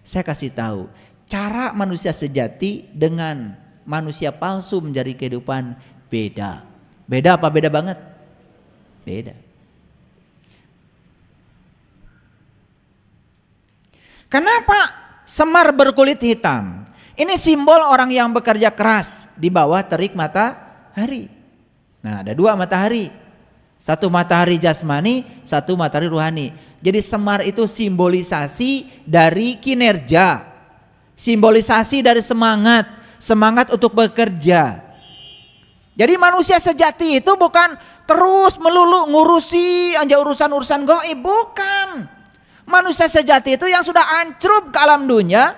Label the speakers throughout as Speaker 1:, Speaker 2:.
Speaker 1: Saya kasih tahu, cara manusia sejati dengan manusia palsu mencari kehidupan beda. Beda apa beda banget? Beda. Kenapa semar berkulit hitam? Ini simbol orang yang bekerja keras di bawah terik matahari. Nah, ada dua matahari. Satu matahari jasmani, satu matahari ruhani. Jadi semar itu simbolisasi dari kinerja. Simbolisasi dari semangat. Semangat untuk bekerja. Jadi manusia sejati itu bukan terus melulu ngurusi aja urusan-urusan gaib, bukan. Manusia sejati itu yang sudah ancrup ke alam dunia,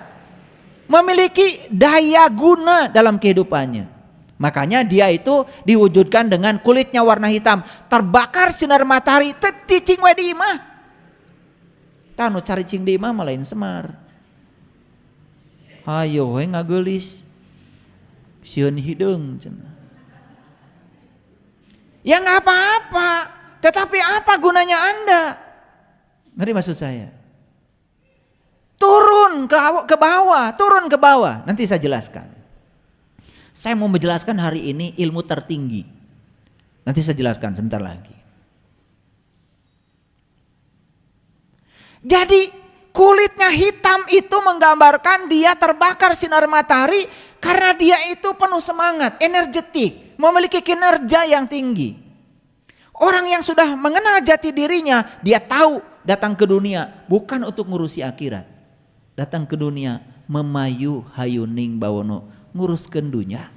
Speaker 1: memiliki daya guna dalam kehidupannya. Makanya dia itu diwujudkan dengan kulitnya warna hitam, terbakar sinar matahari, cicing we di imah. Tanu cari cing di imah lain semar. Hayo we ngagelis. Sieun hideung cenah. Ya nggak apa-apa, tetapi apa gunanya Anda? Ngerti maksud saya? Turun ke bawah, turun ke bawah. Nanti saya jelaskan. Saya mau menjelaskan hari ini ilmu tertinggi. Nanti saya jelaskan sebentar lagi. Jadi kulitnya hitam itu menggambarkan dia terbakar sinar matahari karena dia itu penuh semangat, energetik, memiliki kinerja yang tinggi. Orang yang sudah mengenal jati dirinya, dia tahu datang ke dunia bukan untuk ngurusi akhirat. Datang ke dunia memayu hayuning bawono, nguruskeun dunia.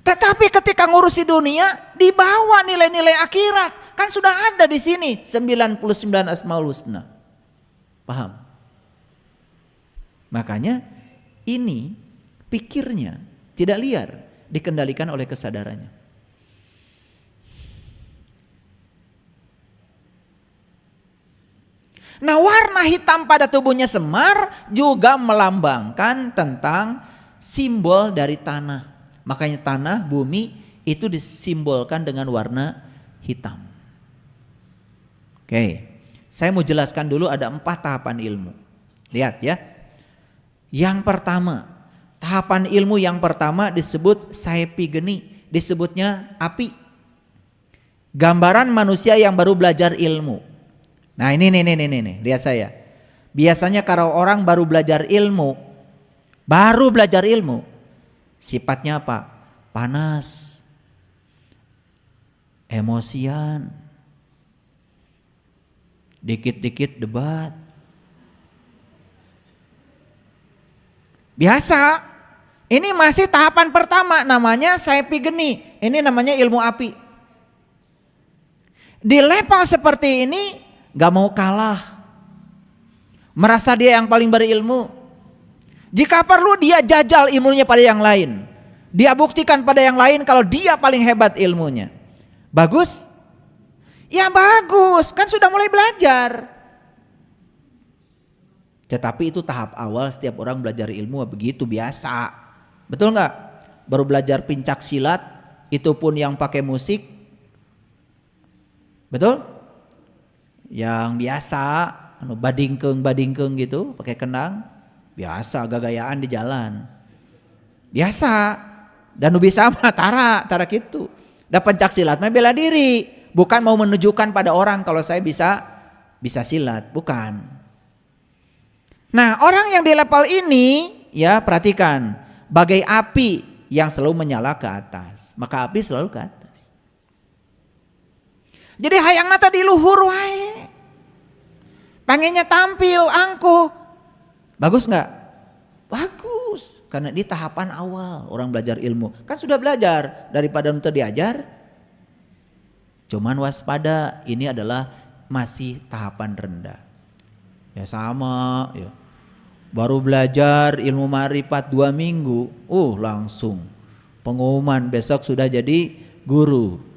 Speaker 1: Tetapi ketika ngurusi dunia dibawa nilai-nilai akhirat. Kan sudah ada di sini 99 Asmaul Husna. Paham? Makanya ini pikirnya tidak liar, dikendalikan oleh kesadarannya. Nah, warna hitam pada tubuhnya Semar juga melambangkan tentang simbol dari tanah. Makanya tanah, bumi itu disimbolkan dengan warna hitam. Oke, saya mau jelaskan dulu ada 4 tahapan ilmu. Lihat ya. Yang pertama, tahapan ilmu yang pertama disebut saepi geni, disebutnya api. Gambaran manusia yang baru belajar ilmu. Nah ini lihat saya. Biasanya kalau orang baru belajar ilmu, sifatnya apa? Panas, emosian, dikit-dikit debat. Biasa, ini masih tahapan pertama, namanya saepi geni. Ini namanya ilmu api. Di level seperti ini gak mau kalah, merasa dia yang paling berilmu. Jika perlu dia jajal ilmunya pada yang lain, dia buktikan pada yang lain kalau dia paling hebat ilmunya. Bagus? Ya bagus, kan sudah mulai belajar. Tetapi itu tahap awal setiap orang belajar ilmu begitu biasa. Betul gak? Baru belajar pencak silat, itu pun yang pakai musik. Betul? Yang biasa badingkeung gitu pakai kendang, biasa gagayaan di jalan, biasa. Dan bisa mah tara gitu. Da pencak silat mah bela diri, bukan mau menunjukkan pada orang kalau saya bisa silat, bukan. Nah, orang yang di level ini ya perhatikan, bagai api yang selalu menyala ke atas, maka api selalu ke atas. Jadi hayang mata di luhur wae. Pengennya tampil angkuh. Bagus enggak? Bagus. Karena di tahapan awal orang belajar ilmu. Kan sudah belajar daripada untuk diajar. Cuman waspada, ini adalah masih tahapan rendah. Ya sama ya. Baru belajar ilmu ma'rifat 2 minggu, langsung pengumuman besok sudah jadi guru.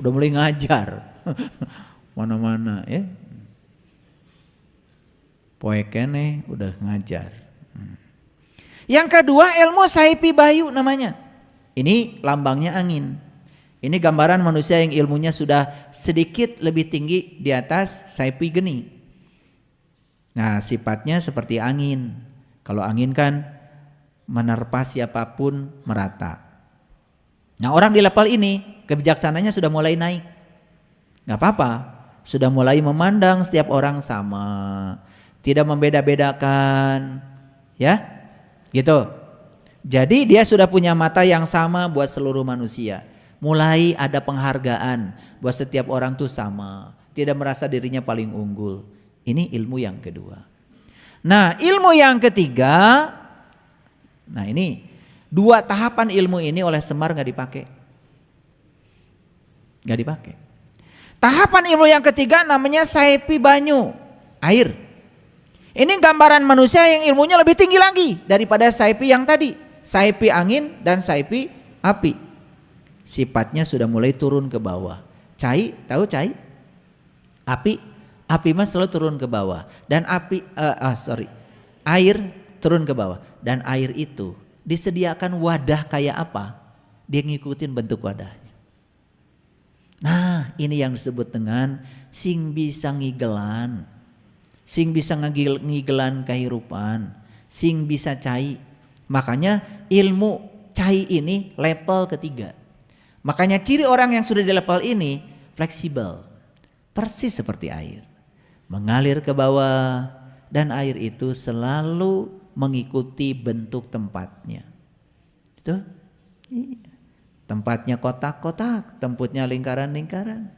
Speaker 1: Udah mulai ngajar mana-mana ya. Poe keneh udah ngajar. Yang kedua ilmu saepi bayu namanya. Ini lambangnya angin. Ini gambaran manusia yang ilmunya sudah sedikit lebih tinggi di atas Saipy geni. Nah, sifatnya seperti angin. Kalau angin kan menerpa siapapun merata. Nah, orang di level ini kebijaksanaannya sudah mulai naik. Gak apa-apa, sudah mulai memandang setiap orang sama, tidak membeda-bedakan, ya, gitu. Jadi dia sudah punya mata yang sama buat seluruh manusia. Mulai ada penghargaan buat setiap orang tuh sama, tidak merasa dirinya paling unggul. Ini ilmu yang kedua. Nah, ilmu yang ketiga, nah ini dua tahapan ilmu ini oleh Semar nggak dipakai, nggak dipakai. Tahapan ilmu yang ketiga namanya Saipy banyu, air. Ini gambaran manusia yang ilmunya lebih tinggi lagi daripada Saipy yang tadi, Saipy angin dan Saipy api. Sifatnya sudah mulai turun ke bawah. Cai, tahu cai? Api mah selalu turun ke bawah. Dan air turun ke bawah. Dan air itu disediakan wadah kayak apa? Dia ngikutin bentuk wadahnya. Nah, ini yang disebut dengan sing bisa ngigelan. Sing bisa ngigelan kehidupan. Sing bisa cai. Makanya ilmu cai ini level ketiga. Makanya ciri orang yang sudah di level ini fleksibel, persis seperti air, mengalir ke bawah dan air itu selalu mengikuti bentuk tempatnya. Itu tempatnya kotak-kotak, tempatnya lingkaran-lingkaran,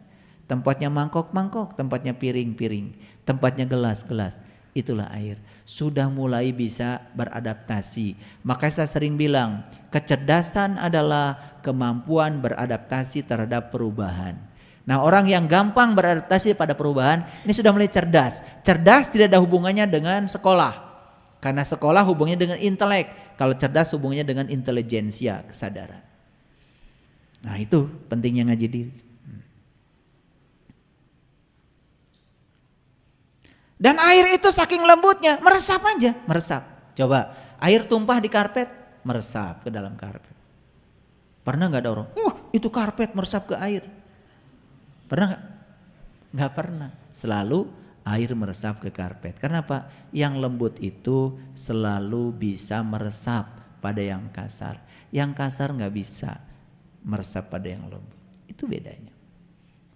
Speaker 1: tempatnya mangkok-mangkok, tempatnya piring-piring, tempatnya gelas-gelas. Itulah air, sudah mulai bisa beradaptasi. Makanya saya sering bilang, kecerdasan adalah kemampuan beradaptasi terhadap perubahan. Nah, orang yang gampang beradaptasi pada perubahan ini sudah mulai cerdas. Cerdas tidak ada hubungannya dengan sekolah, karena sekolah hubungannya dengan intelek. Kalau cerdas hubungannya dengan intelijensia, kesadaran. Nah, itu pentingnya ngaji diri. Dan air itu saking lembutnya meresap aja, meresap. Coba air tumpah di karpet, meresap ke dalam karpet. Pernah nggak ada orang? Itu karpet meresap ke air. Pernah nggak? Nggak pernah. Selalu air meresap ke karpet. Karena apa? Yang lembut itu selalu bisa meresap pada yang kasar. Yang kasar nggak bisa meresap pada yang lembut. Itu bedanya.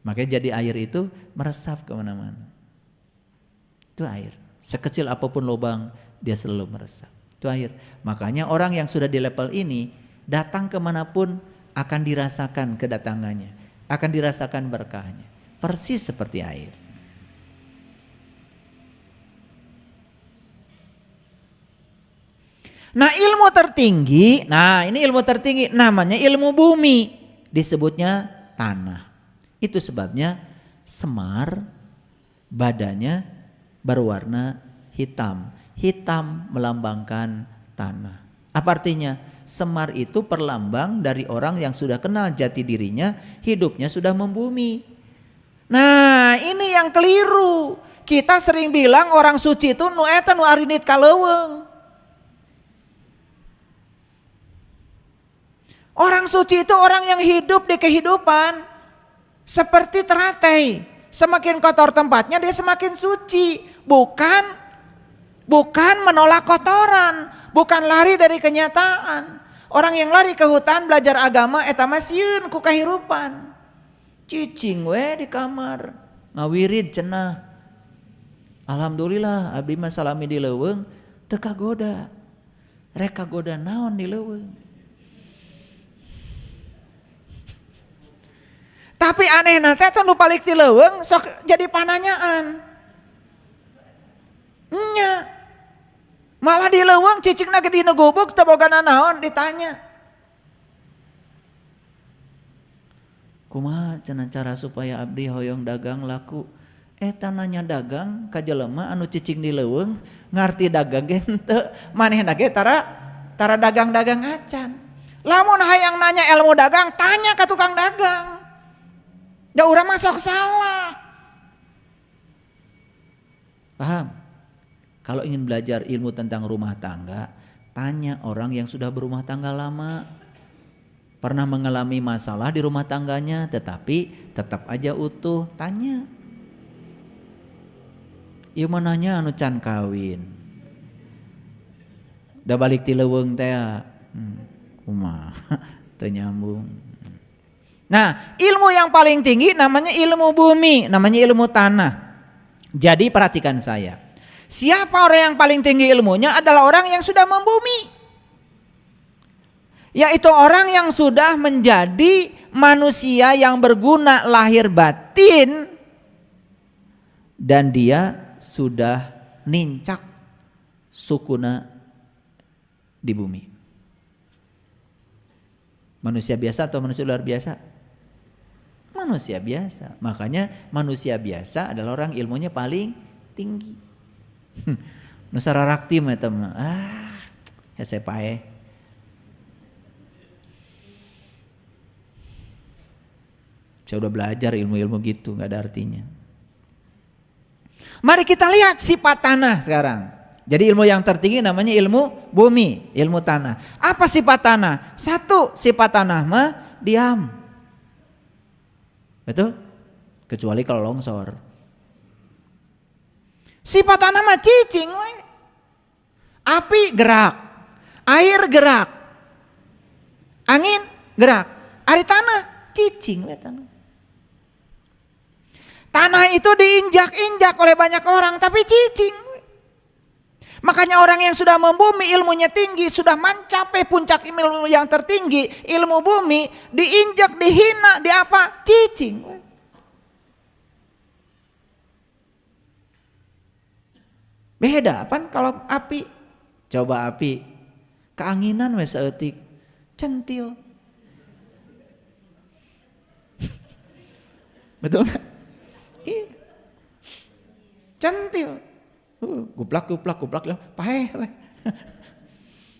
Speaker 1: Makanya jadi air itu meresap kemana-mana. Itu air. Sekecil apapun lubang dia selalu meresap. Itu air. Makanya orang yang sudah di level ini datang kemanapun akan dirasakan kedatangannya, akan dirasakan berkahnya. Persis seperti air. Nah, ilmu tertinggi, ilmu tertinggi namanya ilmu bumi, disebutnya tanah. Itu sebabnya Semar badannya berwarna hitam. Hitam melambangkan tanah. Apa artinya? Semar itu perlambang dari orang yang sudah kenal jati dirinya, hidupnya sudah membumi. Nah, ini yang keliru. Kita sering bilang orang suci itu nu eta nu arinit kaleuweung. Orang suci itu orang yang hidup di kehidupan seperti teratai. Semakin kotor tempatnya dia semakin suci. Bukan menolak kotoran, bukan lari dari kenyataan. Orang yang lari ke hutan belajar agama eta mah sieun ku kahirupan. Cicing we di kamar, ngawirid cenah. Alhamdulillah abdi mah salami di leuweung teu kagoda. Rek kagoda naon di leuweung. Tapi aneh nanti itu nu balik ti leuweung sok jadi pananyaan. Nya. Malah di leuweung cicingna ge dina gubuk teu bogana naon ditanya. Kumaha cenah cara supaya abdi hoyong dagang laku? Eta nanya dagang ka jelema anu cicing di leuweung ngarti dagang ge henteu. Manehna ge tara dagang-dagang acan. Lamun hayang nanya ilmu dagang tanya ka tukang dagang. Da urang mah sok salah. Paham? Kalau ingin belajar ilmu tentang rumah tangga, tanya orang yang sudah berumah tangga lama. Pernah mengalami masalah di rumah tangganya tetapi tetap aja utuh, tanya. Ieu mananya anu can kawin. Da balik ti leuweung teh kumaha teu nyambung. Nah, ilmu yang paling tinggi namanya ilmu bumi, namanya ilmu tanah. Jadi perhatikan saya. Siapa orang yang paling tinggi ilmunya adalah orang yang sudah membumi. Yaitu orang yang sudah menjadi manusia yang berguna lahir batin dan dia sudah nincak sukuna di bumi. Manusia biasa atau manusia luar biasa? Manusia biasa. Makanya manusia biasa adalah orang ilmunya paling tinggi. Nusara rakti mah eta mah. Hese pae. Saya udah belajar ilmu-ilmu gitu, gak ada artinya. Mari kita lihat sifat tanah sekarang. Jadi ilmu yang tertinggi namanya ilmu bumi, ilmu tanah. Apa sifat tanah? Satu, sifat tanah mah diam. Betul? Kecuali kalau longsor. Sifat tanah mah cicing. We. Api gerak, air gerak, angin gerak. Ari tanah cicing we tanah. Tanah itu diinjak-injak oleh banyak orang tapi cicing. Makanya orang yang sudah membumi ilmunya tinggi, sudah mencapai puncak ilmu yang tertinggi, ilmu bumi, diinjak, dihina, di apa? Cicing. Beda kan kalau api. Coba api, keanginan we saeutik, centil. Betul gak? Centil, guplak, pahe.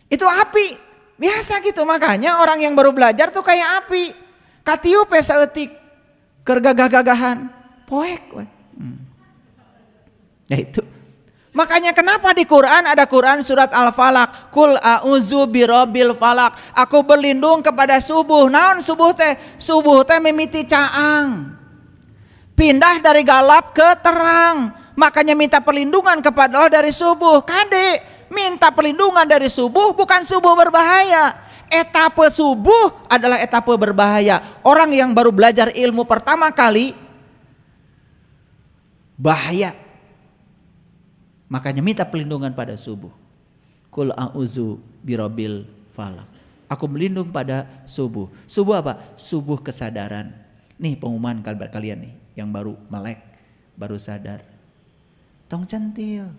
Speaker 1: Itu api, biasa gitu. Makanya orang yang baru belajar tuh kayak api. Katiup saeutik, keur gagah-gagahan, poek. Ya itu. Makanya kenapa di Quran ada Quran surat Al-Falaq, Qul a'udzu birabbil falaq. Aku berlindung kepada subuh. Naon subuh teh? Subuh teh mimiti caang. Pindah dari galap ke terang. Makanya minta perlindungan kepada Allah dari subuh. Kade, minta perlindungan dari subuh bukan subuh berbahaya. Etape subuh adalah etape berbahaya. Orang yang baru belajar ilmu pertama kali bahaya. Makanya minta perlindungan pada subuh. Qul a'udzu birabbil falaq. Aku berlindung pada subuh. Subuh apa? Subuh kesadaran. Nih pengumuman kalian nih yang baru melek, baru sadar. Tong centil.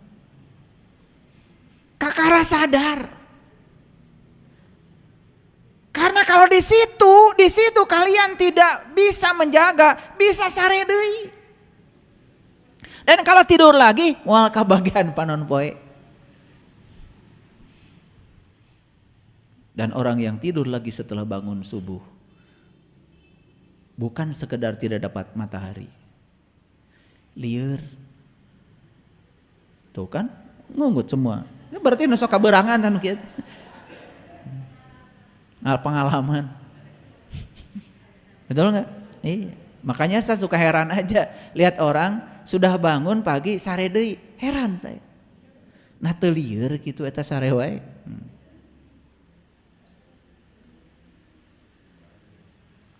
Speaker 1: Kakara sadar. Karena kalau di situ kalian tidak bisa menjaga, bisa sare deui. Dan kalau tidur lagi, moal kabagian panon poe. Dan orang yang tidur lagi setelah bangun subuh, bukan sekedar tidak dapat matahari, lieur. Tuh kan, ngunggut semua. Itu berarti nu sok kaberangan kan kieu. Pengalaman. Betul enggak? Iya. Makanya saya suka heran aja lihat orang sudah bangun pagi sare deui, heran saya. Nah teu lieur kitu eta sare wae.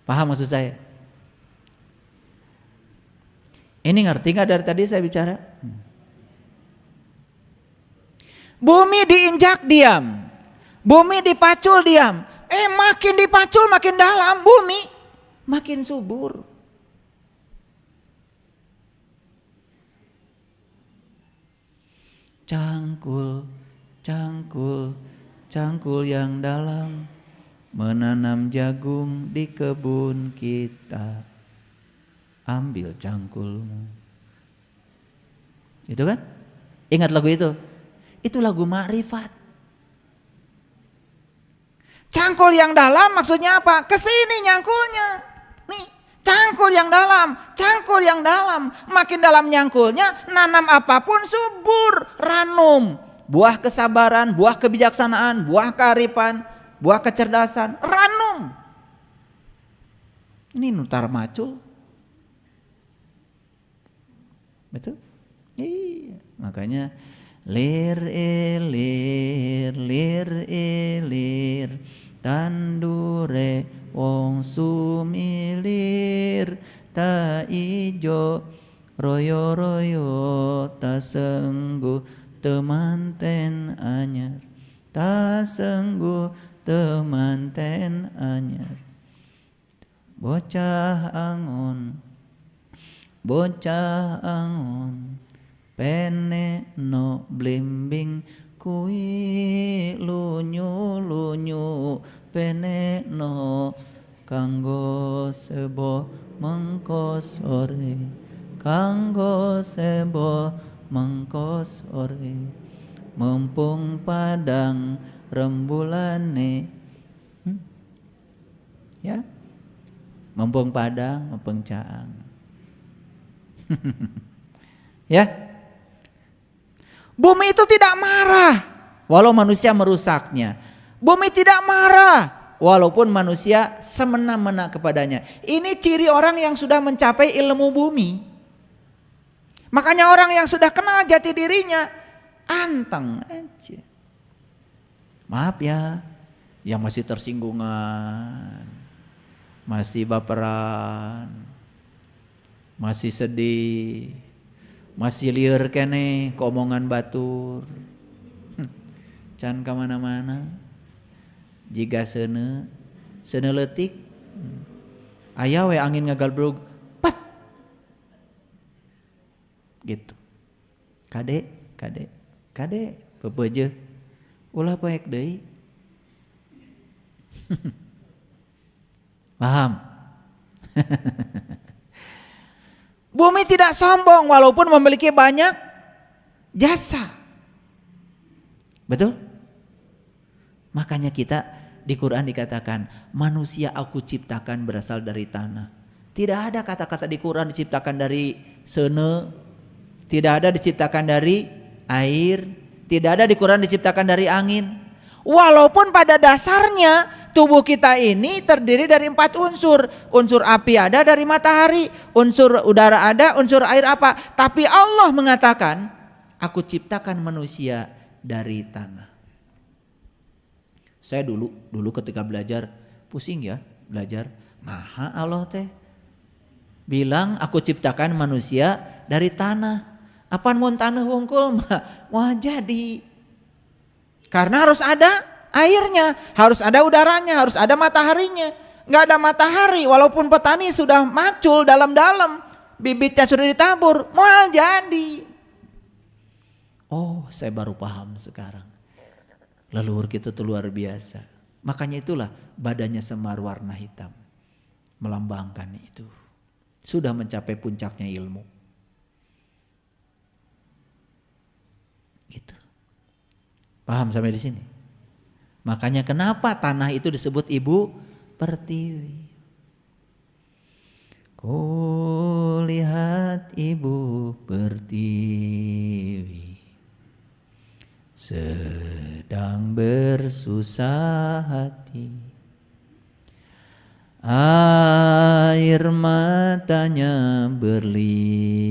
Speaker 1: Paham maksud saya? Ini ngerti nggak dari tadi saya bicara? Bumi diinjak diam, bumi dipacul diam. Makin dipacul makin dalam bumi, makin subur. Cangkul, cangkul, cangkul yang dalam, menanam jagung di kebun kita. Ambil cangkulmu. Itu kan? Ingat lagu itu? Itu lagu Ma'rifat. Cangkul yang dalam maksudnya apa? Kesini nyangkulnya. Nih, cangkul yang dalam, cangkul yang dalam. Makin dalam nyangkulnya, nanam apapun subur, ranum. Buah kesabaran, buah kebijaksanaan, buah kearifan, buah kecerdasan, ranum. Ini nutar macul. Betul? Iya, makanya lir ilir tandure wong sumilir ta ijo royo ta sengguh temanten anyar ta sengguh temanten anyar bocah angon pene no blimbing kui lunyu pene no kanggo sebo mengko sore mumpung padang rembulane ya mumpung padang mumpung caang ya. Bumi itu tidak marah walau manusia merusaknya. Bumi tidak marah walaupun manusia semena-mena kepadanya. Ini ciri orang yang sudah mencapai ilmu bumi. Makanya orang yang sudah kenal jati dirinya anteng aja. Maaf ya, yang masih tersinggungan, masih baperan, masih sedih, masih liar kene keomongan batur, can kemana-mana, jika sene letik, aya we angin ngagalbrug, pat, gitu, kade, pepeje, ulah poek deui, paham? Bumi tidak sombong walaupun memiliki banyak jasa. Betul? Makanya kita di Quran dikatakan manusia aku ciptakan berasal dari tanah. Tidak ada kata-kata di Quran diciptakan dari sene, tidak ada diciptakan dari air, tidak ada di Quran diciptakan dari angin. Walaupun pada dasarnya tubuh kita ini terdiri dari 4 unsur. Unsur api ada dari matahari, unsur udara ada, unsur air apa. Tapi Allah mengatakan, aku ciptakan manusia dari tanah. Saya dulu ketika belajar, pusing ya belajar. Nah Allah teh bilang aku ciptakan manusia dari tanah. Apaan mun tanah wungkul mah wah jadi. Karena harus ada airnya, harus ada udaranya, harus ada mataharinya. Nggak ada matahari, walaupun petani sudah macul dalam-dalam, bibitnya sudah ditabur, mual jadi. Oh, saya baru paham sekarang. Leluhur kita itu luar biasa. Makanya itulah badannya semar warna hitam, melambangkan itu. Sudah mencapai puncaknya ilmu. Gitu. Paham sampai di sini? Makanya kenapa tanah itu disebut ibu pertiwi? Ku lihat ibu pertiwi sedang bersusah hati, air matanya berlinang,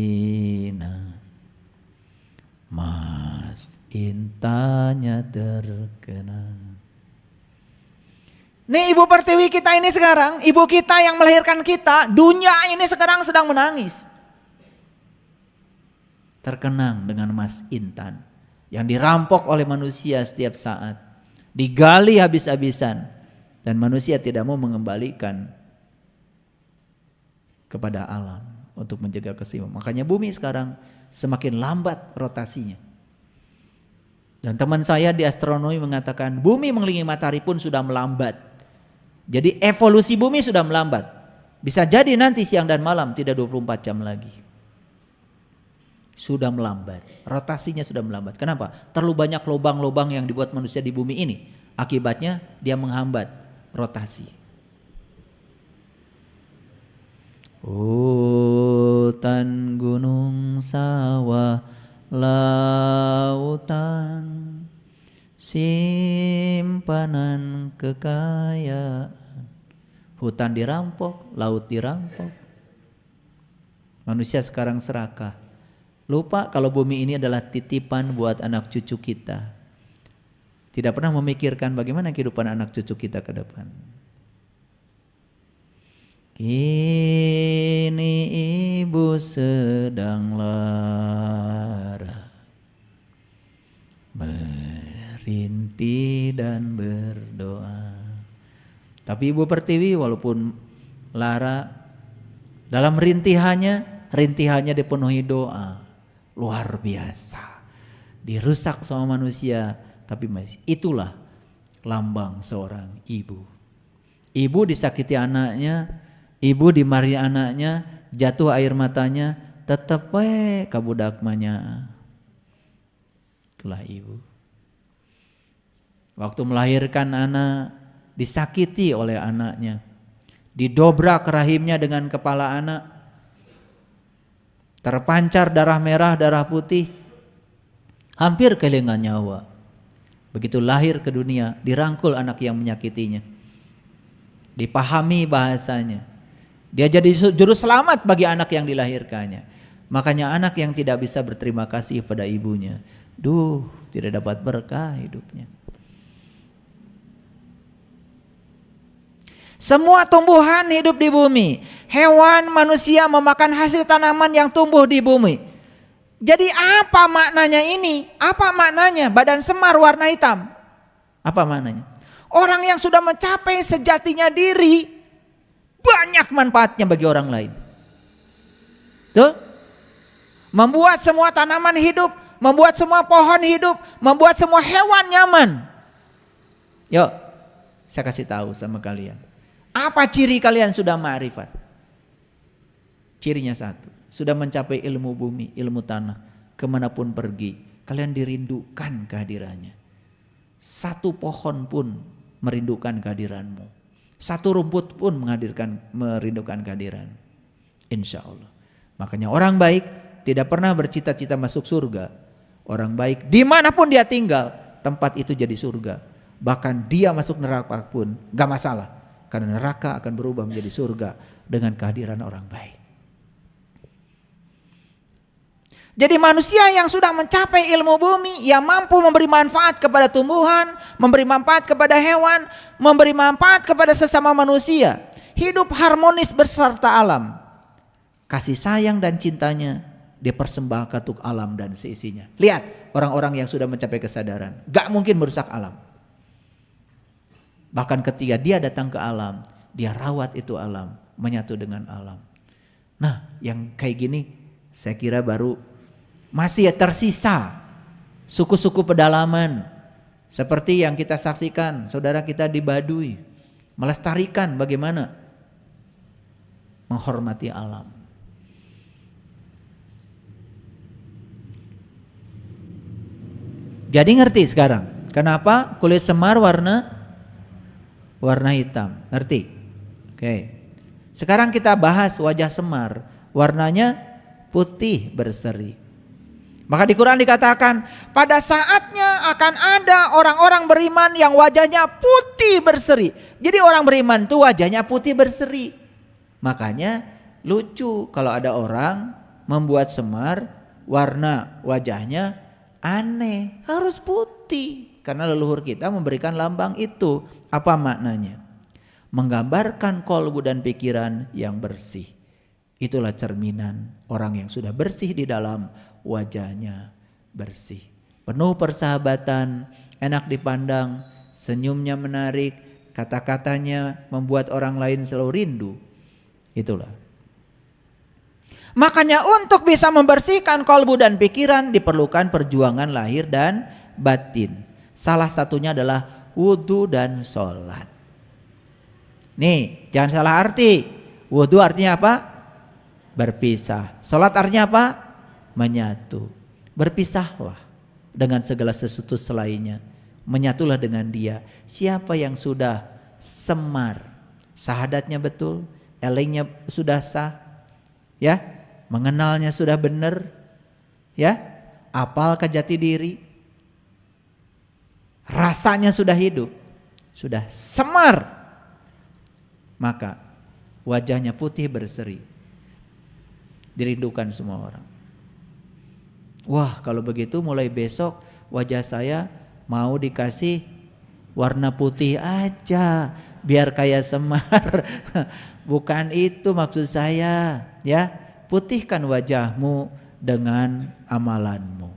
Speaker 1: mas intanya terkenang. Nih ibu pertiwi kita ini sekarang, ibu kita yang melahirkan kita, dunia ini sekarang sedang menangis. Terkenang dengan Mas Intan yang dirampok oleh manusia setiap saat, digali habis-habisan, dan manusia tidak mau mengembalikan kepada alam untuk menjaga keseimbangan. Makanya bumi sekarang semakin lambat rotasinya. Dan teman saya di astronomi mengatakan bumi mengelilingi matahari pun sudah melambat. Jadi evolusi bumi sudah melambat. Bisa jadi nanti siang dan malam tidak 24 jam lagi. Sudah melambat. Rotasinya sudah melambat. Kenapa? Terlalu banyak lubang-lubang yang dibuat manusia di bumi ini. Akibatnya dia menghambat rotasi. Hutan, gunung, sawah, lautan, simpanan kekayaan, Hutan dirampok, laut dirampok. Manusia sekarang serakah. Lupa kalau bumi ini adalah titipan buat anak cucu kita. Tidak pernah memikirkan bagaimana kehidupan anak cucu kita ke depan. Kini ibu sedang lara, merintih dan berdoa. Tapi Ibu Pertiwi walaupun lara, dalam rintihannya dipenuhi doa. Luar biasa. Dirusak sama manusia, tapi itulah lambang seorang ibu. Ibu disakiti anaknya, ibu dimarahi anaknya, jatuh air matanya, tetap kabudak manya. Itulah ibu. Waktu melahirkan anak, disakiti oleh anaknya, didobrak rahimnya dengan kepala anak, terpancar darah merah, darah putih, hampir kehilangan nyawa. Begitu lahir ke dunia, dirangkul anak yang menyakitinya, dipahami bahasanya, dia jadi juru selamat bagi anak yang dilahirkannya. Makanya anak yang tidak bisa berterima kasih pada ibunya, tidak dapat berkah hidupnya. Semua tumbuhan hidup di bumi, hewan, manusia memakan hasil tanaman yang tumbuh di bumi. Jadi apa maknanya ini? Apa maknanya badan semar warna hitam? Apa maknanya? Orang yang sudah mencapai sejatinya diri, banyak manfaatnya bagi orang lain. Tuh, membuat semua tanaman hidup, membuat semua pohon hidup, membuat semua hewan nyaman. Yuk, saya kasih tahu sama kalian. Apa ciri kalian sudah ma'rifat? Cirinya satu, sudah mencapai ilmu bumi, ilmu tanah. Kemanapun pergi, kalian dirindukan kehadirannya. Satu pohon pun merindukan kehadiranmu. Satu rumput pun merindukan kehadiran. Insya Allah. Makanya orang baik tidak pernah bercita-cita masuk surga. Orang baik dimanapun dia tinggal, tempat itu jadi surga. Bahkan dia masuk neraka pun gak masalah. Karena neraka akan berubah menjadi surga dengan kehadiran orang baik. Jadi manusia yang sudah mencapai ilmu bumi, yang mampu memberi manfaat kepada tumbuhan, memberi manfaat kepada hewan, memberi manfaat kepada sesama manusia, hidup harmonis beserta alam. Kasih sayang dan cintanya dipersembahkan untuk alam dan seisinya. Lihat orang-orang yang sudah mencapai kesadaran, gak mungkin merusak alam. Bahkan ketika dia datang ke alam, dia rawat itu alam, menyatu dengan alam. Nah, yang kayak gini saya kira baru masih tersisa suku-suku pedalaman seperti yang kita saksikan saudara kita di Baduy, melestarikan bagaimana menghormati alam. Jadi ngerti sekarang kenapa kulit semar warna hitam, ngerti? Oke. Sekarang kita bahas wajah semar, warnanya putih berseri. Maka di Quran dikatakan, pada saatnya akan ada orang-orang beriman yang wajahnya putih berseri. Jadi orang beriman itu wajahnya putih berseri. Makanya lucu kalau ada orang membuat semar, warna wajahnya aneh, harus putih. Karena leluhur kita memberikan lambang itu. Apa maknanya? Menggambarkan kolbu dan pikiran yang bersih. Itulah cerminan orang yang sudah bersih di dalam, wajahnya bersih. Penuh persahabatan, enak dipandang, senyumnya menarik, kata-katanya membuat orang lain selalu rindu. Itulah. Makanya untuk bisa membersihkan kolbu dan pikiran diperlukan perjuangan lahir dan batin. Salah satunya adalah wudu dan sholat. Nih, jangan salah arti. Wudu artinya apa? Berpisah. Sholat artinya apa? Menyatu. Berpisahlah dengan segala sesuatu selainnya. Menyatulah dengan dia. Siapa yang sudah semar, syahadatnya betul, elingnya sudah sah, ya, mengenalnya sudah benar, ya, apal ke jati diri, rasanya sudah hidup, sudah semar, maka wajahnya putih berseri, dirindukan semua orang. Wah, kalau begitu mulai besok wajah saya mau dikasih warna putih aja biar kayak Semar. Bukan itu maksud saya, ya. Putihkan wajahmu dengan amalanmu.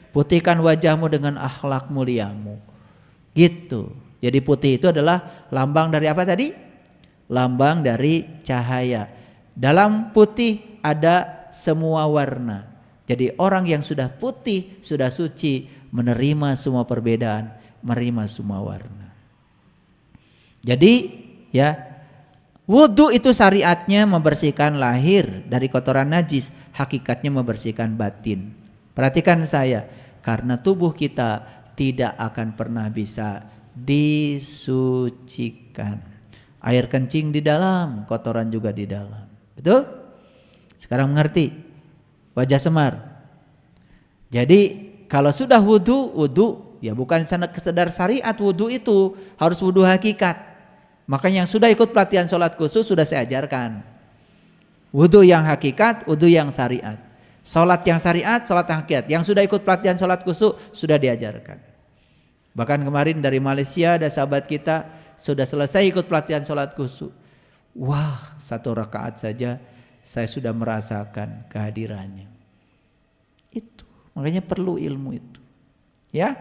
Speaker 1: Putihkan wajahmu dengan akhlak muliamu. Gitu. Jadi putih itu adalah lambang dari apa tadi? Lambang dari cahaya. Dalam putih ada semua warna. Jadi orang yang sudah putih, sudah suci, menerima semua perbedaan, menerima semua warna. Jadi ya, wudu itu syariatnya membersihkan lahir dari kotoran najis, hakikatnya membersihkan batin. Perhatikan saya, karena tubuh kita tidak akan pernah bisa disucikan. Air kencing di dalam, kotoran juga di dalam. Betul? Sekarang mengerti wajah Semar. Jadi kalau sudah wudu ya bukan sekedar syariat, wudu itu harus wudu hakikat. Makanya yang sudah ikut pelatihan sholat khusus sudah saya ajarkan. Wudu yang hakikat, wudu yang syariat. Sholat yang syariat, sholat yang hakikat. Yang sudah ikut pelatihan sholat khusus sudah diajarkan. Bahkan kemarin dari Malaysia ada sahabat kita sudah selesai ikut pelatihan sholat khusus. Wah, 1 rakaat saja saya sudah merasakan kehadirannya. Itu makanya perlu ilmu itu, ya.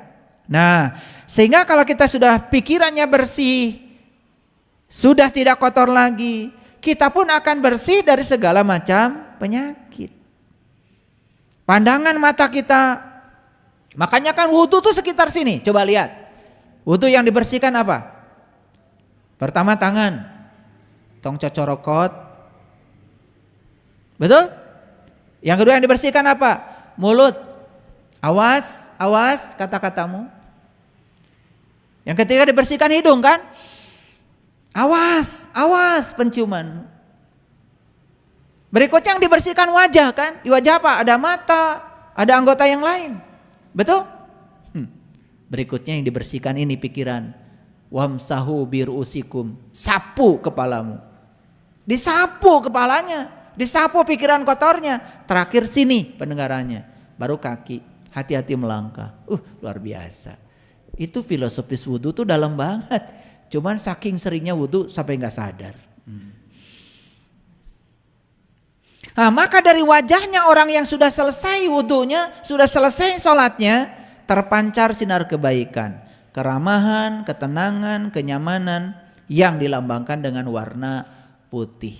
Speaker 1: Nah, sehingga kalau kita sudah pikirannya bersih, sudah tidak kotor lagi, kita pun akan bersih dari segala macam penyakit. Pandangan mata kita, makanya kan wudu tuh sekitar sini. Coba lihat, wudu yang dibersihkan apa? Pertama tangan, tong cocorokot, betul? Yang kedua yang dibersihkan apa? Mulut, awas, awas kata-katamu. Yang ketiga dibersihkan hidung kan? Awas, awas penciumanmu. Berikutnya yang dibersihkan wajah kan? Di wajah apa? Ada mata, ada anggota yang lain. Betul? Berikutnya yang dibersihkan ini pikiran. Wamsahu birusikum, sapu kepalamu. Disapu kepalanya, disapu pikiran kotornya. Terakhir sini pendengarannya, baru kaki. Hati-hati melangkah. Luar biasa. Itu filosofis wudu tuh dalam banget. Cuman saking seringnya wudu sampai nggak sadar. Nah, maka dari wajahnya orang yang sudah selesai wudunya, sudah selesai sholatnya, terpancar sinar kebaikan, keramahan, ketenangan, kenyamanan yang dilambangkan dengan warna putih.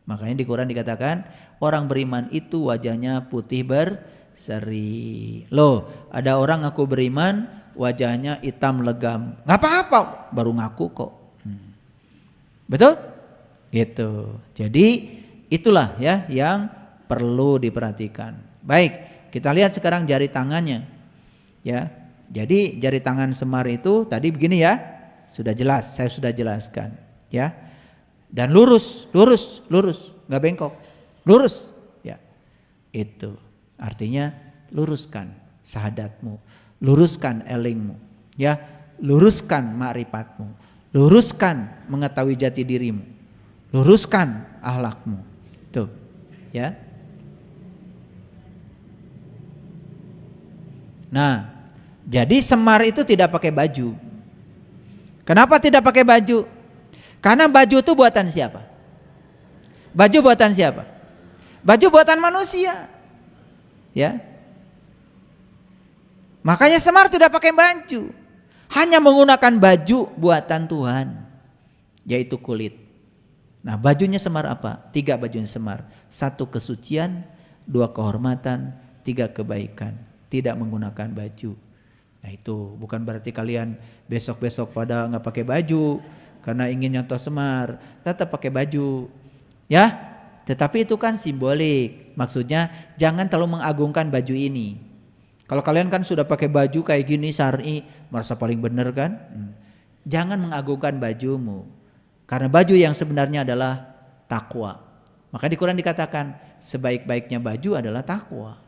Speaker 1: Makanya di Quran dikatakan orang beriman itu wajahnya putih berseri. Loh, ada orang ngaku beriman wajahnya hitam legam. Nggak apa-apa, baru ngaku kok. Betul? Gitu. Jadi itulah ya yang perlu diperhatikan. Baik, kita lihat sekarang jari tangannya. Ya. Jadi jari tangan Semar itu tadi begini ya. Sudah jelas, saya sudah jelaskan, ya. Dan lurus, lurus, lurus, enggak bengkok. Lurus, ya. Itu artinya luruskan syahadatmu, luruskan elingmu, ya. Luruskan ma'rifatmu, luruskan mengetahui jati dirimu, luruskan akhlakmu. Tuh, ya. Nah, jadi Semar itu tidak pakai baju. Kenapa tidak pakai baju? Karena baju itu buatan siapa? Baju buatan siapa? Baju buatan manusia. Ya. Makanya Semar tidak pakai baju. Hanya menggunakan baju buatan Tuhan, yaitu kulit. Nah, bajunya Semar apa? 3 bajunya Semar. 1 kesucian, 2 kehormatan, 3 kebaikan. Tidak menggunakan baju. Nah, itu bukan berarti kalian besok-besok pada nggak pakai baju karena ingin nyontoh Semar. Tetap pakai baju, ya. Tetapi itu kan simbolik. Maksudnya jangan terlalu mengagungkan baju ini. Kalau kalian kan sudah pakai baju kayak gini syar'i, merasa paling benar kan? Jangan mengagungkan bajumu. Karena baju yang sebenarnya adalah takwa. Maka di Quran dikatakan sebaik-baiknya baju adalah takwa.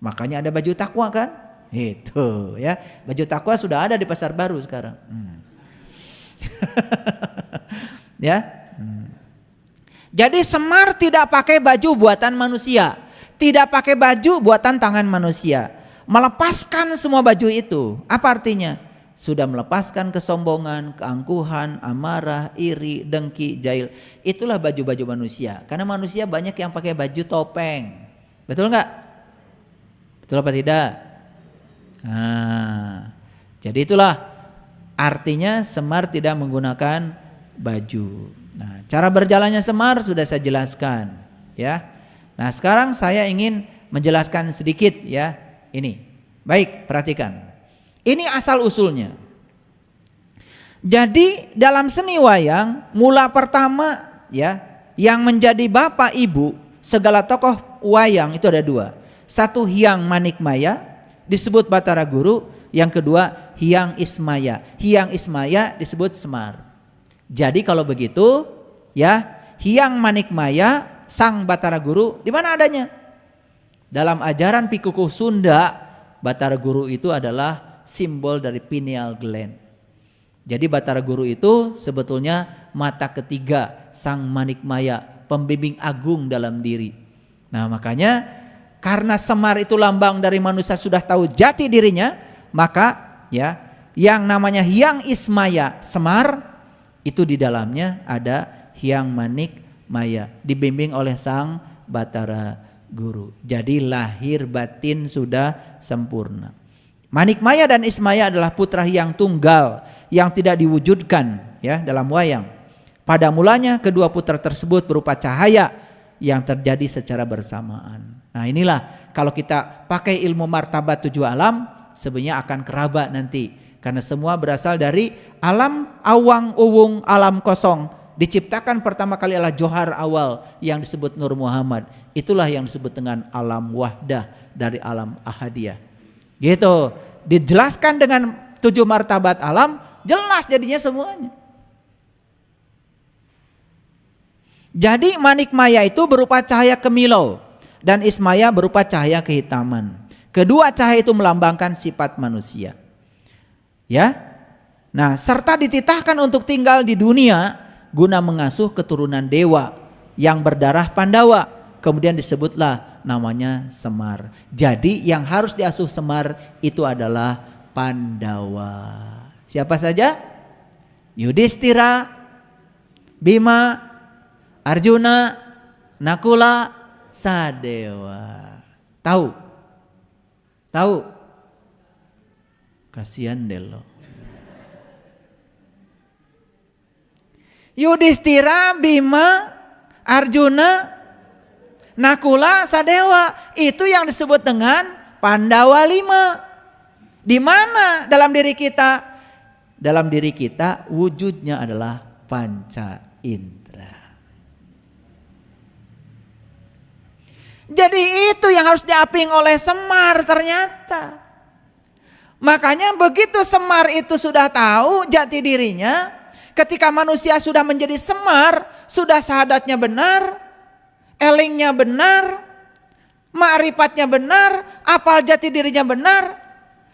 Speaker 1: Makanya ada baju takwa kan? Itu ya. Baju takwa sudah ada di pasar baru sekarang. Ya. Jadi Semar tidak pakai baju buatan manusia, tidak pakai baju buatan tangan manusia, melepaskan semua baju itu. Apa artinya? Sudah melepaskan kesombongan, keangkuhan, amarah, iri, dengki, jahil. Itulah baju-baju manusia. Karena manusia banyak yang pakai baju topeng. Betul nggak? Betul apa tidak? Nah, jadi itulah artinya Semar tidak menggunakan baju. Nah, cara berjalannya Semar sudah saya jelaskan, ya. Nah, sekarang saya ingin menjelaskan sedikit, ya. Ini, baik, perhatikan. Ini asal usulnya. Jadi dalam seni wayang mula pertama, ya, yang menjadi bapak ibu segala tokoh wayang itu ada dua. Satu Hyang Manikmaya disebut Batara Guru, yang kedua Hyang Ismaya. Hyang Ismaya disebut Semar. Jadi kalau begitu, ya, Hyang Manikmaya sang Batara Guru di mana adanya? Dalam ajaran Pikukuh Sunda, Batara Guru itu adalah simbol dari pineal gland. Jadi Batara Guru itu sebetulnya mata ketiga sang Manikmaya, pembimbing agung dalam diri. Nah, makanya karena Semar itu lambang dari manusia sudah tahu jati dirinya, maka, ya, yang namanya Hyang Ismaya Semar itu di dalamnya ada Hyang Manikmaya dibimbing oleh sang Batara Guru. Jadi lahir batin sudah sempurna. Manikmaya dan Ismaya adalah putra Hyang Tunggal yang tidak diwujudkan, ya, dalam wayang. Pada mulanya kedua putra tersebut berupa cahaya yang terjadi secara bersamaan. Nah, inilah kalau kita pakai ilmu martabat tujuh alam sebenarnya akan kerabat nanti, karena semua berasal dari alam awang uwung, alam kosong. Diciptakan pertama kali adalah johar awal yang disebut Nur Muhammad. Itulah yang disebut dengan alam wahdah dari alam ahadiyah. Gitu, dijelaskan dengan tujuh martabat alam, jelas jadinya semuanya. Jadi Manikmaya itu berupa cahaya kemilau dan Ismaya berupa cahaya kehitaman. Kedua cahaya itu melambangkan sifat manusia. Ya. Nah, serta dititahkan untuk tinggal di dunia guna mengasuh keturunan dewa yang berdarah Pandawa. Kemudian disebutlah namanya Semar. Jadi yang harus diasuh Semar itu adalah Pandawa. Siapa saja? Yudhistira, Bima, Arjuna, Nakula, Sadewa. Tahu? Tahu? Kasihan Delo. Yudhistira, Bima, Arjuna, Nakula, Sadewa, itu yang disebut dengan Pandawa 5. Di mana dalam diri kita? Dalam diri kita wujudnya adalah panca indera. Jadi itu yang harus diaping oleh Semar ternyata. Makanya begitu Semar itu sudah tahu jati dirinya, ketika manusia sudah menjadi Semar, sudah syahadatnya benar, elingnya benar, ma'rifatnya benar, apal jati dirinya benar,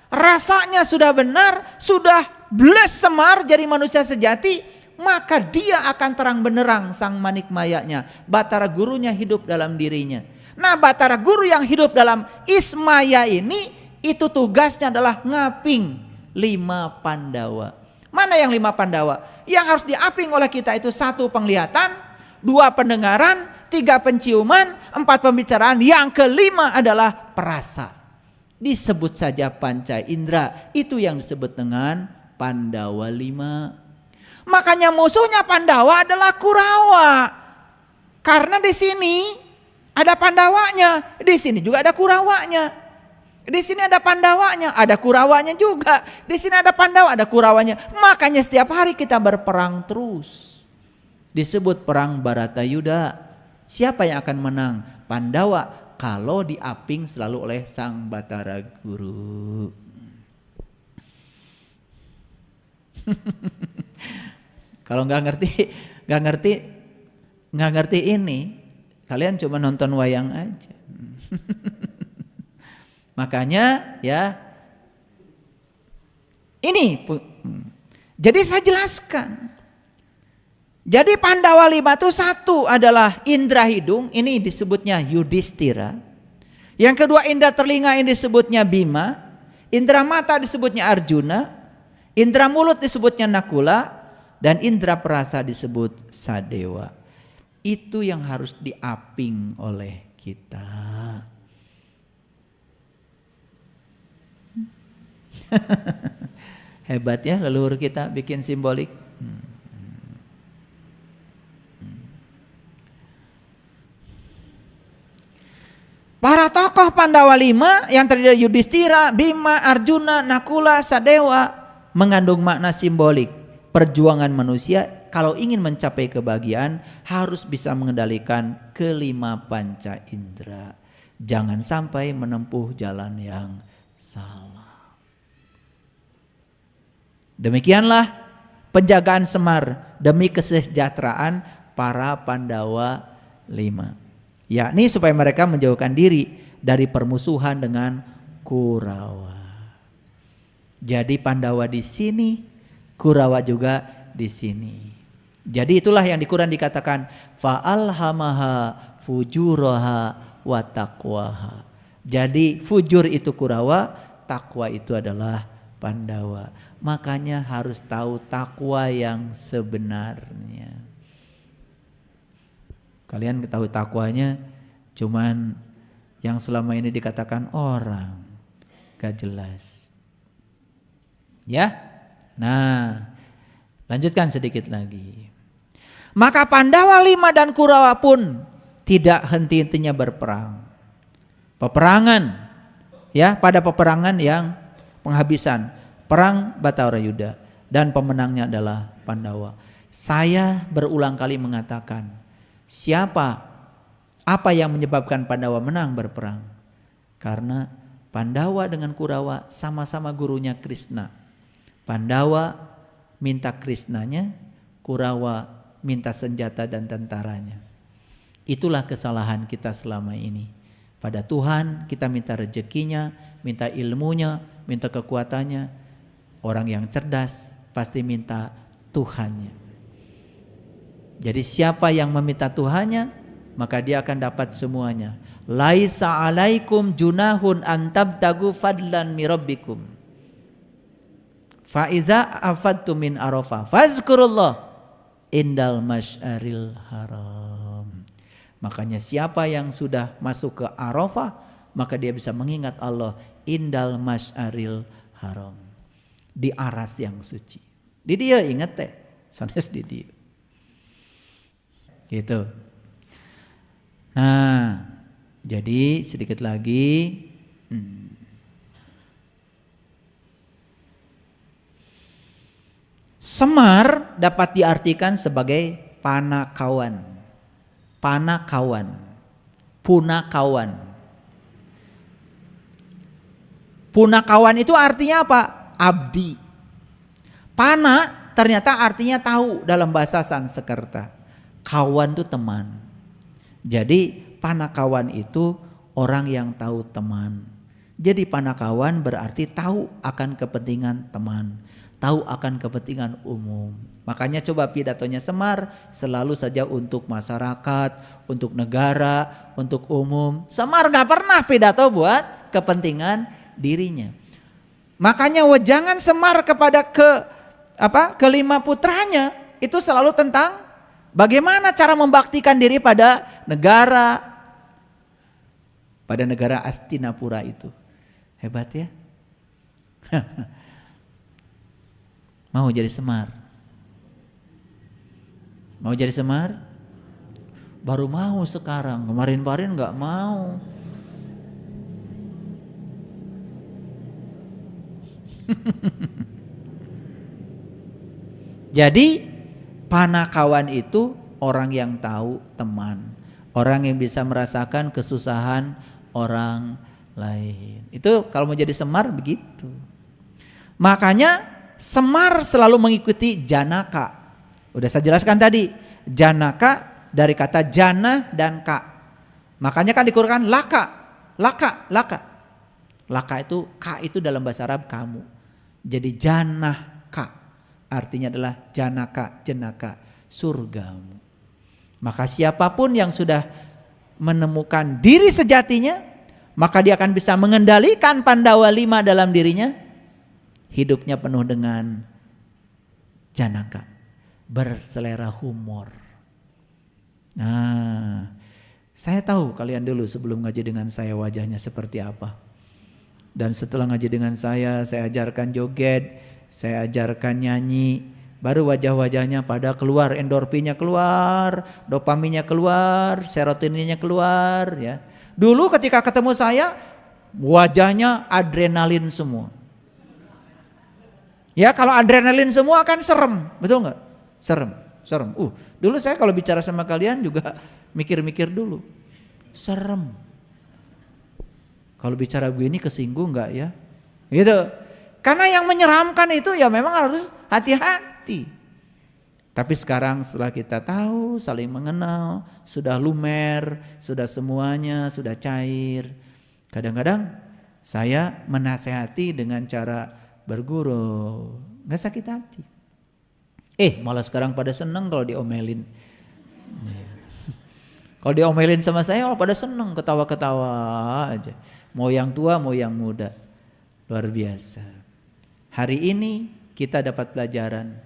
Speaker 1: rasanya sudah benar, sudah bless Semar jadi manusia sejati, maka dia akan terang benderang sang Manikmayanya. Batara Gurunya hidup dalam dirinya. Nah, Batara Guru yang hidup dalam Ismaya ini, itu tugasnya adalah ngaping 5 Pandawa. Mana yang 5 Pandawa? Yang harus diaping oleh kita itu 1 penglihatan, 2 pendengaran, 3 penciuman, 4 pembicaraan, yang kelima adalah perasa. Disebut saja panca indera, itu yang disebut dengan Pandawa 5. Makanya musuhnya Pandawa adalah Kurawa. Karena di sini ada Pandawanya, di sini juga ada Kurawanya. Di sini ada Pandawanya, ada Kurawanya juga. Di sini ada Pandawa, ada Kurawanya. Makanya setiap hari kita berperang terus. Disebut perang Baratayuda. Siapa yang akan menang? Pandawa, kalau diaping selalu oleh sang Batara Guru. Kalau nggak ngerti ini, kalian cuma nonton wayang aja. Makanya ya, ini jadi saya jelaskan. Jadi Pandawa 5 itu satu adalah indera hidung, ini disebutnya Yudhistira. Yang kedua indera telinga, ini disebutnya Bima. Indera mata disebutnya Arjuna. Indera mulut disebutnya Nakula. Dan indera perasa disebut Sadewa. Itu yang harus diaping oleh kita. Hebat ya leluhur kita bikin simbolik. Para tokoh Pandawa 5 yang terdiri dari Yudhistira, Bima, Arjuna, Nakula, Sadewa mengandung makna simbolik. Perjuangan manusia kalau ingin mencapai kebahagiaan harus bisa mengendalikan kelima panca indera. Jangan sampai menempuh jalan yang salah. Demikianlah penjagaan Semar demi kesejahteraan para Pandawa 5. Yakni supaya mereka menjauhkan diri dari permusuhan dengan Kurawa. Jadi Pandawa di sini, Kurawa juga di sini. Jadi itulah yang di Quran dikatakan fa'alhamaha fujuraha wa taqwaha. Jadi fujur itu Kurawa, takwa itu adalah Pandawa. Makanya harus tahu takwa yang sebenarnya. Kalian tahu takwanya cuman yang selama ini dikatakan orang, gak jelas. Ya. Nah, lanjutkan sedikit lagi. Maka Pandawa 5 dan Kurawa pun tidak henti-hentinya berperang. Peperangan, ya, pada peperangan yang penghabisan, perang Batarayuda, dan pemenangnya adalah Pandawa. Saya berulang kali mengatakan, apa yang menyebabkan Pandawa menang berperang? Karena Pandawa dengan Kurawa sama-sama gurunya Krishna. Pandawa minta Krishnanya, Kurawa minta senjata dan tentaranya. Itulah kesalahan kita selama ini. Pada Tuhan kita minta rezekinya, minta ilmunya, minta kekuatannya. Orang yang cerdas pasti minta Tuhannya. Jadi siapa yang meminta Tuhannya, maka dia akan dapat semuanya. Laisa alaikum junahun antabtagu fadlan mirabbikum. Faiza afadtu min Arafah fazkurullah indal masyaril haram. Makanya siapa yang sudah masuk ke Arafah, maka dia bisa mengingat Allah indal masyaril haram, di aras yang suci. Di dia ingat teh, sanes di dia. Gitu. Nah, jadi sedikit lagi. Semar dapat diartikan sebagai panakawan, panakawan, punakawan. Punakawan itu artinya apa? Abdi. Pana ternyata artinya tahu dalam bahasa Sanskerta. Kawan itu teman. Jadi panakawan itu orang yang tahu teman. Jadi panakawan berarti tahu akan kepentingan teman, tahu akan kepentingan umum. Makanya coba pidatonya Semar selalu saja untuk masyarakat, untuk negara, untuk umum. Semar gak pernah pidato buat kepentingan dirinya. Makanya wejangan Semar kepada kelima putranya itu selalu tentang bagaimana cara membaktikan diri pada negara Astinapura itu. Hebat ya. Mau jadi Semar? Mau jadi Semar? Baru mau sekarang, kemarin-kemarin gak mau. Jadi panakawan itu orang yang tahu teman, orang yang bisa merasakan kesusahan orang lain. Itu kalau mau jadi Semar begitu. Makanya Semar selalu mengikuti Janaka. Udah saya jelaskan tadi, Janaka dari kata jana dan ka. Makanya kan di Quran laka. Laka itu ka itu dalam bahasa Arab kamu. Jadi janaka artinya adalah janaka, jenaka. surgamu. Maka siapapun yang sudah menemukan diri sejatinya, maka dia akan bisa mengendalikan Pandawa 5 dalam dirinya. Hidupnya penuh dengan janaka, berselera humor. Nah, saya tahu kalian dulu sebelum ngaji dengan saya wajahnya seperti apa. Dan setelah ngaji dengan saya ajarkan joget, saya ajarkan nyanyi, baru wajah-wajahnya pada keluar, endorfinnya keluar, dopaminnya keluar, serotoninnya keluar ya. Dulu ketika ketemu saya, wajahnya adrenalin semua. Ya, kalau adrenalin semua kan serem, betul nggak? Serem. Dulu saya kalau bicara sama kalian juga mikir-mikir dulu, serem. Kalau bicara begini kesinggung nggak ya? Gitu. Karena yang menyeramkan itu ya memang harus hati-hati. Tapi sekarang setelah kita tahu, saling mengenal, sudah lumer, sudah semuanya, sudah cair. Kadang-kadang saya menasehati dengan cara bergurau, nggak sakit hati. Malah sekarang pada seneng kalau diomelin. Kalau diomelin sama saya malah pada seneng, ketawa-ketawa aja. Mau yang tua, mau yang muda. Luar biasa. Hari ini kita dapat pelajaran.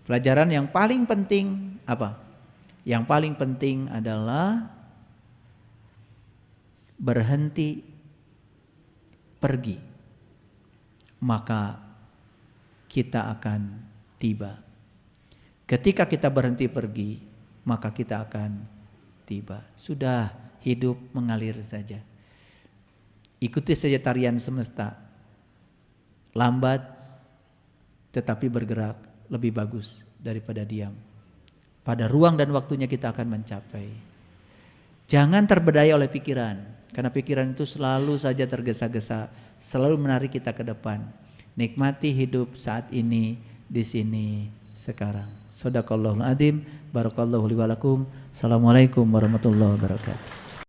Speaker 1: Pelajaran yang paling penting apa? Yang paling penting adalah berhenti pergi. Maka kita akan tiba. Ketika kita berhenti pergi, maka kita akan tiba. Sudah, hidup mengalir saja. Ikuti saja tarian semesta. Lambat tetapi bergerak lebih bagus daripada diam. Pada ruang dan waktunya kita akan mencapai. Jangan terbedaya oleh pikiran, karena pikiran itu selalu saja tergesa-gesa, selalu menarik kita ke depan. Nikmati hidup saat ini, di sini, sekarang. Shadaqallahul adzim, barakallahu li wa lakum. Assalamualaikum warahmatullahi wabarakatuh.